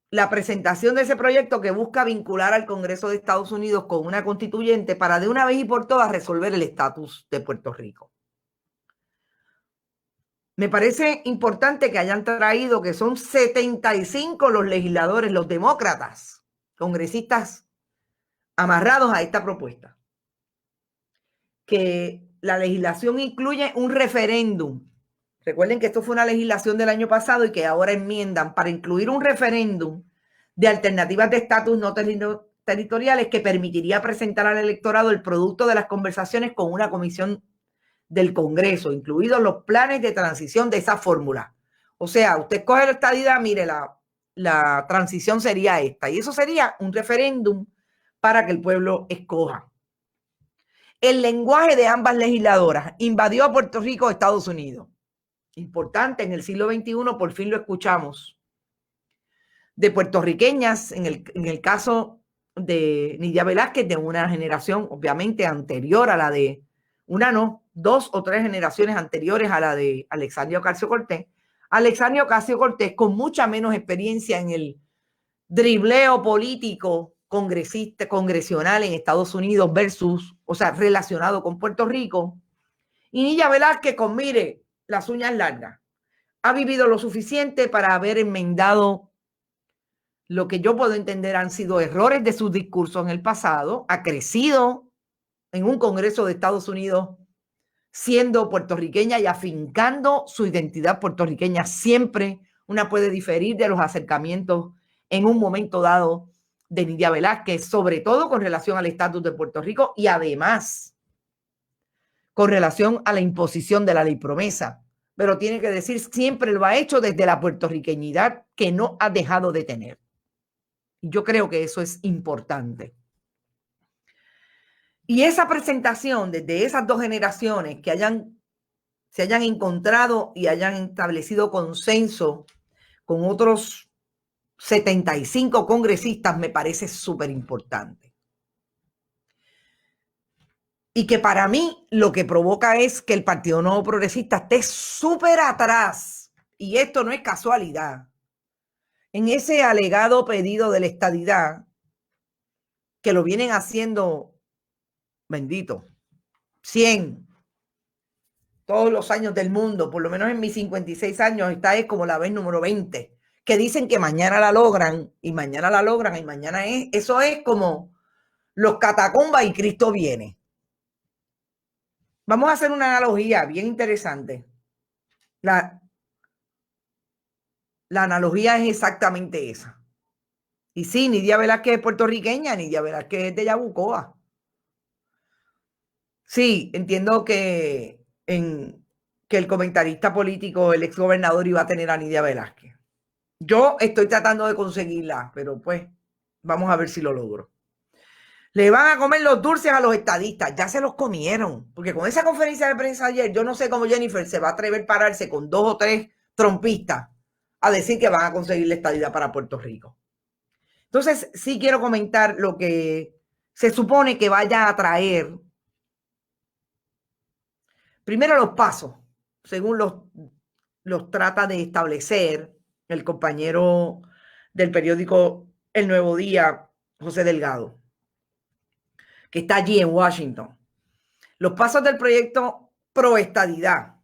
la presentación de ese proyecto que busca vincular al Congreso de Estados Unidos con una constituyente para de una vez y por todas resolver el estatus de Puerto Rico. Me parece importante que hayan traído que son 75 los legisladores, los demócratas, congresistas amarrados a esta propuesta. Que la legislación incluye un referéndum. Recuerden que esto fue una legislación del año pasado y que ahora enmiendan para incluir un referéndum de alternativas de estatus no territoriales que permitiría presentar al electorado el producto de las conversaciones con una comisión del Congreso, incluidos los planes de transición de esa fórmula. O sea, usted coge la estadidad, mire, la transición sería esta, y eso sería un referéndum para que el pueblo escoja. El lenguaje de ambas legisladoras invadió a Puerto Rico, Estados Unidos. Importante, en el siglo XXI por fin lo escuchamos. De puertorriqueñas, en el caso de Nidia Velázquez, de una generación obviamente anterior a la de, una no, 2 o 3 generaciones anteriores a la de Alexandria Ocasio-Cortez. Alexandria Ocasio-Cortez con mucha menos experiencia en el dribleo político congresional en Estados Unidos versus, o sea, relacionado con Puerto Rico. Y Nidia Velázquez con, mire, las uñas largas. Ha vivido lo suficiente para haber enmendado lo que yo puedo entender han sido errores de sus discursos en el pasado. Ha crecido en un Congreso de Estados Unidos siendo puertorriqueña y afincando su identidad puertorriqueña. Siempre una puede diferir de los acercamientos en un momento dado de Nidia Velázquez, sobre todo con relación al estatus de Puerto Rico y además con relación a la imposición de la ley promesa. Pero tiene que decir, siempre lo ha hecho desde la puertorriqueñidad que no ha dejado de tener. Yo creo que eso es importante. Y esa presentación desde esas dos generaciones que se hayan encontrado y hayan establecido consenso con otros 75 congresistas me parece súper importante. Y que para mí lo que provoca es que el Partido Nuevo Progresista esté súper atrás. Y esto no es casualidad. En ese alegado pedido de la estadidad, que lo vienen haciendo, bendito, 100, todos los años del mundo, por lo menos en mis 56 años, esta es como la vez número 20, que dicen que mañana la logran, y mañana la logran, y mañana es, eso es como los catacumbas y Cristo viene. Vamos a hacer una analogía bien interesante. La analogía es exactamente esa. Y sí, Nidia Velázquez es puertorriqueña, Nidia Velázquez es de Yabucoa. Sí, entiendo que el comentarista político, el exgobernador, iba a tener a Nidia Velázquez. Yo estoy tratando de conseguirla, pero pues vamos a ver si lo logro. Le van a comer los dulces a los estadistas, ya se los comieron, porque con esa conferencia de prensa ayer, yo no sé cómo Jennifer se va a atrever a pararse con 2 o 3 trompistas a decir que van a conseguir la estadidad para Puerto Rico. Entonces, sí quiero comentar lo que se supone que vaya a traer. Primero los pasos, según los trata de establecer el compañero del periódico El Nuevo Día, José Delgado, que está allí en Washington. Los pasos del proyecto pro estadidad.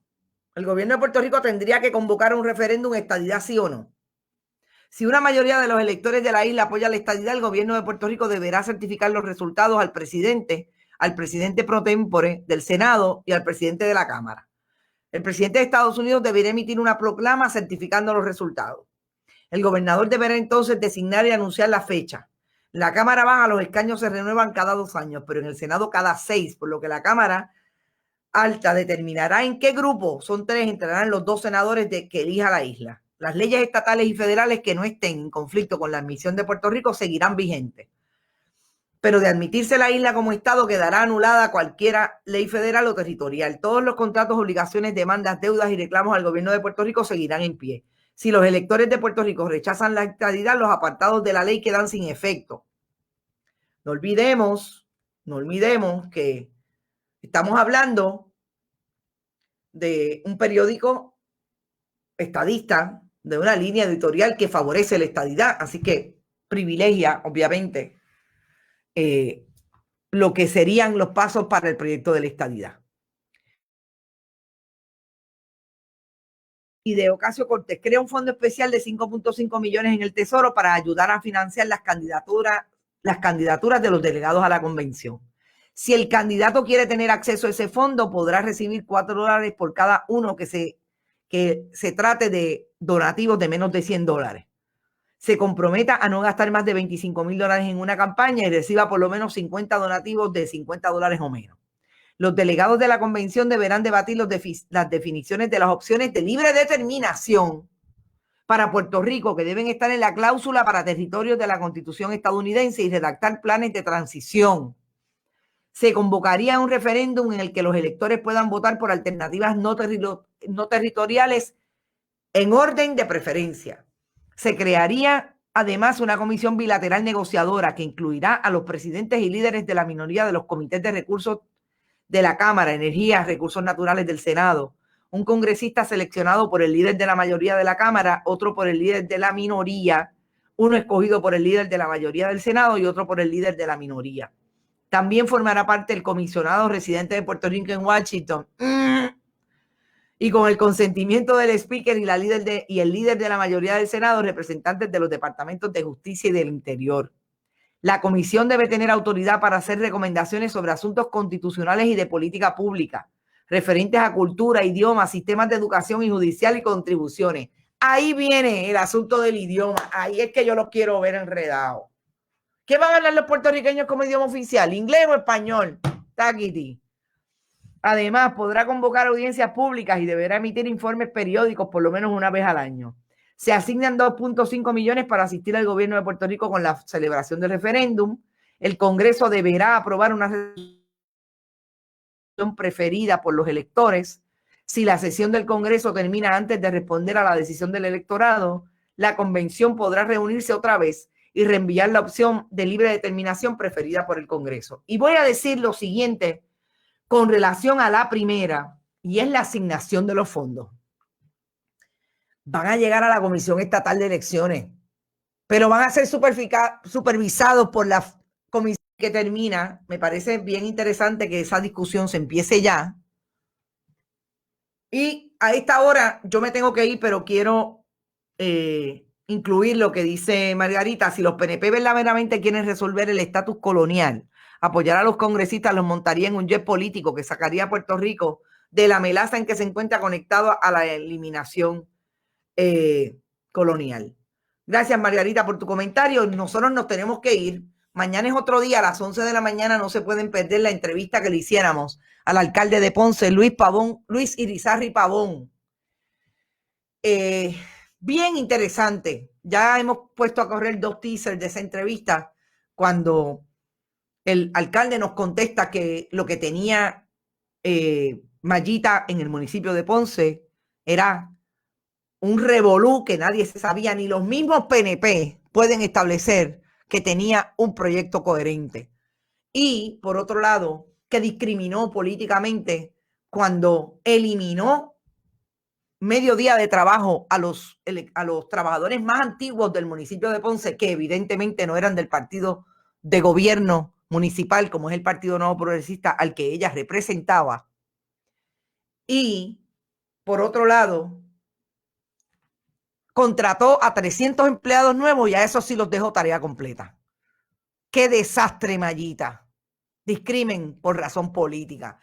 El gobierno de Puerto Rico tendría que convocar un referéndum estadidad, sí o no. Si una mayoría de los electores de la isla apoya la estadidad, el gobierno de Puerto Rico deberá certificar los resultados al presidente pro tempore del Senado y al presidente de la Cámara. El presidente de Estados Unidos deberá emitir una proclama certificando los resultados. El gobernador deberá entonces designar y anunciar la fecha. En la Cámara Baja los escaños se renuevan cada 2 años, pero en el Senado cada 6, por lo que la Cámara Alta determinará en qué grupo, son 3, entrarán los 2 senadores que elija la isla. Las leyes estatales y federales que no estén en conflicto con la admisión de Puerto Rico seguirán vigentes. Pero de admitirse la isla como Estado quedará anulada cualquier ley federal o territorial. Todos los contratos, obligaciones, demandas, deudas y reclamos al gobierno de Puerto Rico seguirán en pie. Si los electores de Puerto Rico rechazan la estadidad, los apartados de la ley quedan sin efecto. No olvidemos que estamos hablando de un periódico estadista de una línea editorial que favorece la estadidad, así que privilegia, obviamente, lo que serían los pasos para el proyecto de la estadidad. Y de Ocasio Cortés crea un fondo especial de 5.5 millones en el Tesoro para ayudar a financiar las candidaturas de los delegados a la convención. Si el candidato quiere tener acceso a ese fondo, podrá recibir $4 por cada uno que se trate de donativos de menos de $100. Se comprometa a no gastar más de $25,000 en una campaña y reciba por lo menos 50 donativos de $50 o menos. Los delegados de la convención deberán debatir las definiciones de las opciones de libre determinación para Puerto Rico, que deben estar en la cláusula para territorios de la Constitución estadounidense, y redactar planes de transición. Se convocaría un referéndum en el que los electores puedan votar por alternativas no territoriales en orden de preferencia. Se crearía además una comisión bilateral negociadora que incluirá a los presidentes y líderes de la minoría de los comités de recursos de la Cámara, Energía, Recursos Naturales del Senado, un congresista seleccionado por el líder de la mayoría de la Cámara, otro por el líder de la minoría, uno escogido por el líder de la mayoría del Senado y otro por el líder de la minoría. También formará parte el comisionado residente de Puerto Rico en Washington. Y con el consentimiento del speaker y el líder de la mayoría del Senado, representantes de los departamentos de Justicia y del Interior. La comisión debe tener autoridad para hacer recomendaciones sobre asuntos constitucionales y de política pública, referentes a cultura, idiomas, sistemas de educación y judicial y contribuciones. Ahí viene el asunto del idioma. Ahí es que yo los quiero ver enredados. ¿Qué van a hablar los puertorriqueños como idioma oficial? ¿Inglés o español? Taquiti. Además, podrá convocar audiencias públicas y deberá emitir informes periódicos por lo menos una vez al año. Se asignan 2.5 millones para asistir al gobierno de Puerto Rico con la celebración del referéndum. El Congreso deberá aprobar una resolución preferida por los electores. Si la sesión del Congreso termina antes de responder a la decisión del electorado, la convención podrá reunirse otra vez y reenviar la opción de libre determinación preferida por el Congreso. Y voy a decir lo siguiente con relación a la primera, y es la asignación de los fondos. Van a llegar a la Comisión Estatal de Elecciones, pero van a ser supervisados por la comisión que termina. Me parece bien interesante que esa discusión se empiece ya. Y a esta hora yo me tengo que ir, pero quiero incluir lo que dice Margarita. Si los PNP verdaderamente quieren resolver el estatus colonial, apoyar a los congresistas los montaría en un jet político que sacaría a Puerto Rico de la melaza en que se encuentra conectado a la eliminación colonial. Gracias, Margarita, por tu comentario. Nosotros nos tenemos que ir. Mañana es otro día, a las 11 de la mañana. No se pueden perder la entrevista que le hiciéramos al alcalde de Ponce, Luis Irizarry Pavón. Bien interesante. Ya hemos puesto a correr 2 teasers de esa entrevista cuando el alcalde nos contesta que lo que tenía Mayita en el municipio de Ponce era un revolú que nadie se sabía, ni los mismos PNP pueden establecer que tenía un proyecto coherente. Y, por otro lado, que discriminó políticamente cuando eliminó medio día de trabajo a los trabajadores más antiguos del municipio de Ponce, que evidentemente no eran del partido de gobierno municipal, como es el Partido Nuevo Progresista, al que ella representaba. Y, por otro lado, contrató a 300 empleados nuevos y a esos sí los dejó tarea completa. ¡Qué desastre, Mayita! Discrimen por razón política.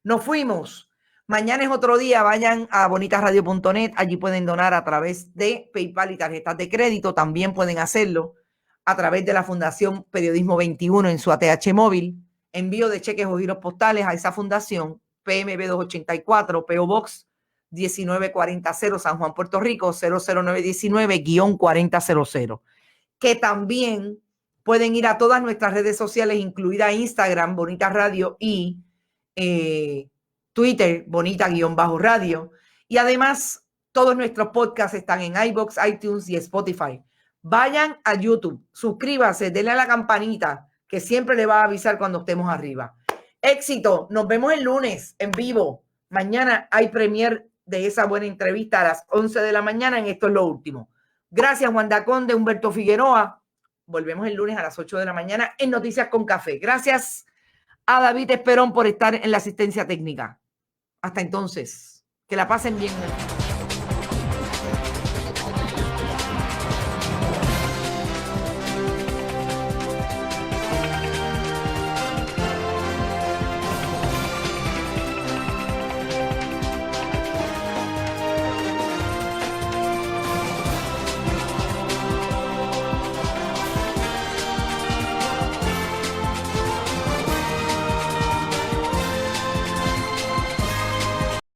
Nos fuimos. Mañana es otro día. Vayan a bonitasradio.net. Allí pueden donar a través de PayPal y tarjetas de crédito. También pueden hacerlo a través de la Fundación Periodismo 21 en su ATH móvil. Envío de cheques o giros postales a esa fundación. PMB 284, PO Box 1940, San Juan, Puerto Rico, 00919-4000. Que también pueden ir a todas nuestras redes sociales, incluida Instagram, Bonita Radio, y Twitter, Bonita_Radio. Y además, todos nuestros podcasts están en iVoox, iTunes y Spotify. Vayan a YouTube, suscríbase, denle a la campanita, que siempre le va a avisar cuando estemos arriba. Éxito, nos vemos el lunes en vivo. Mañana hay premier de esa buena entrevista a las 11 de la mañana en Esto es lo Último. Gracias, Wanda Conde, Humberto Figueroa. Volvemos el lunes a las 8 de la mañana en Noticias con Café. Gracias a David Esperón por estar en la asistencia técnica. Hasta entonces, que la pasen bien.